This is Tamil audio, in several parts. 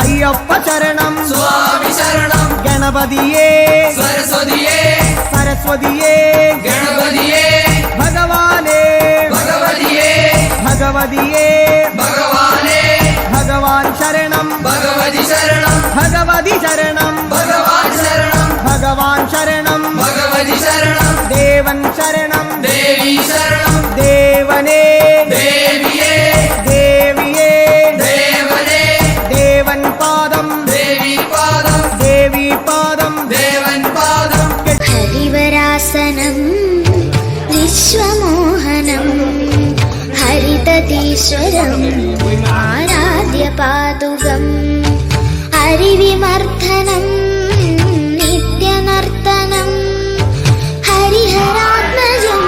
అయ్యప్ప శరణం స్వామి శరణం గణపతియే సరస్వతియే సరస్వతియే గణపతియే భగవానే భగవతియే భగవతియే భగవానే భగవాన్ శరణం భగవతి శరణం భగవతి శరణం భగవాన్ శరణం భగవాన్ శరణం భగవతి శరణం దేవన్ శరణం దేవి శరణం దేవనే దేవియే దేవియే దేవనే దేవన్ పాదం దేవి పాదం దేవి పాదం దేవన్ పాదం హరివరాసనం విశ్వమోహనం హరితీశ్వరం ఆరాధ్య పాదుగం హరివిమర్ధనం నిత్యనర్తనం హరిహరాత్మజం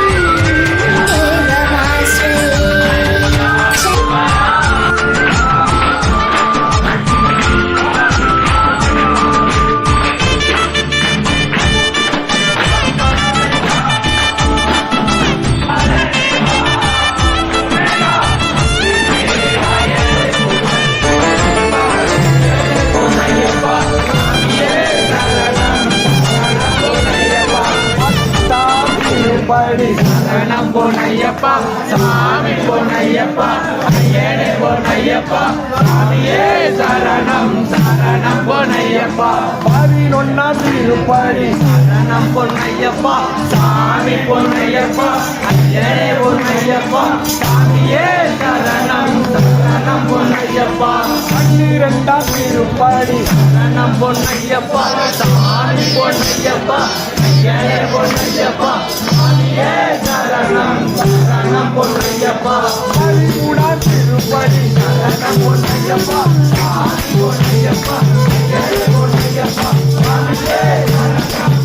சரணம் பொன்னையப்பா சாமி பொன்னையப்பா ஐயனே பொன்னையப்பா சாமியே சரணம் சரணம் பொன்னையப்பா 11ஆம் திருப்படி சரணம் பொன்னையப்பா சாமி பொன்னையப்பா ஐயனே பொன்னையப்பா சாமியே சரணம் சரணம் பொன்னையப்பா 12ஆம் திருப்படி சரணம் பொன்னையப்பா சாமி பொன்னையப்பா ஐயனே பொன்னையப்பா சாமியே சரணம் சரணம் பொன்னையப்பா 13ஆம் திருப்படி சரணம் பொன்னையப்பா சாமி பொன்னையப்பா ஐயனே பொன்னையப்பா சாமியே சரணம் சரணம் பொன்னையப்பா 14ஆம் திருப்படி சரணம் பொன்னையப்பா சாமி பொன்னையப்பா ஐயனே பொன்னையப்பா சாமியே சரணம் சரணம்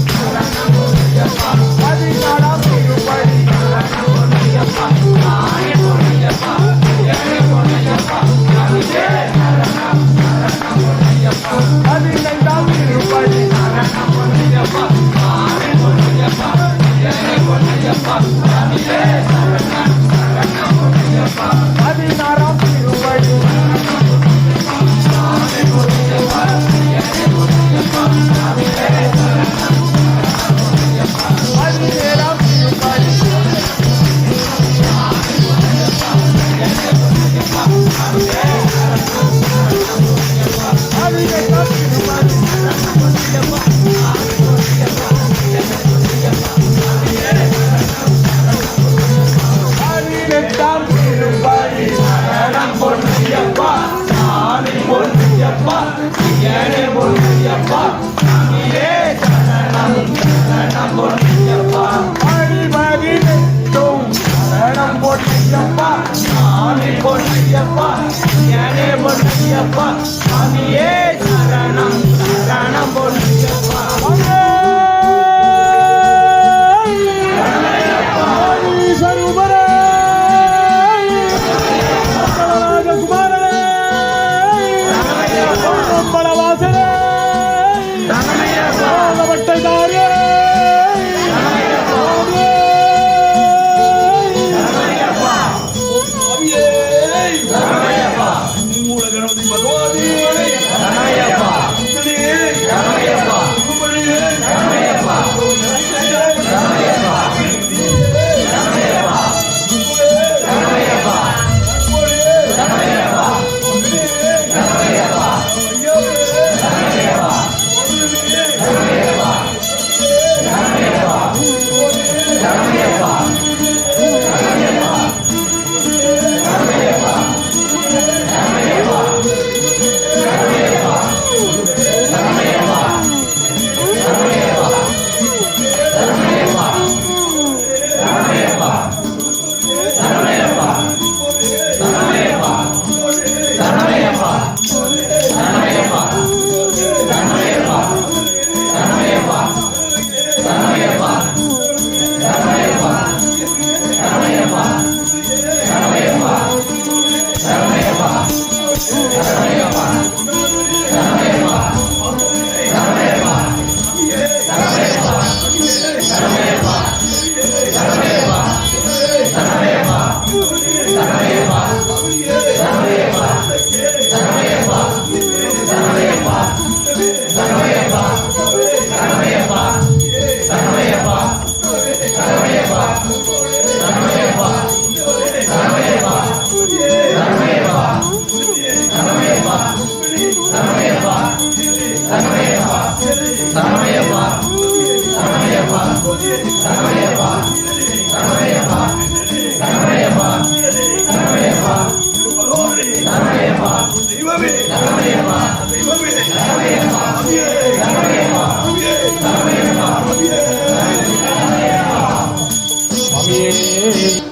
பொன்னையப்பா 15ஆம் திருப்படி சரணம் பொன்னையப்பா சாமி பொன்னையப்பா ஐயனே பொன்னையப்பா சாமியே சரணம் சரணம் பொன்னையப்பா 16ஆம் திருப்படி சாமி பொன்னையப்பா ஐயனே பொன்னையப்பா சாமியே சரணம் சரணம் பொன்னையப்பா 17ஆம் திருப்படி சாமி பொன்னையப்பா ஐயனே பொன்னையப்பா சாமியே சரணம் சரணம் பொன்னையப்பா 18ஆம் திருப்படி சரணம் பொன்னையப்பா சாமி பொன்னையப்பா ஐயனே பொன்னையப்பா சாமியே சரணம் சரணம் பொன்னையப்பா 18ஆம் திருப்படி சரணம் பொன்னையப்பா சாமி பொன்னையப்பா ஐயனே பொன்னையப்பா சாமியே சரணம் சரணம் பொன்னையப்பா 18ம் சரணம் பொன்னையப்பா சாமி பொன்னையப்பா ஐயனே பொன்னையப்பா சாமியே சரணம் சரணம் பொன்னையப்பா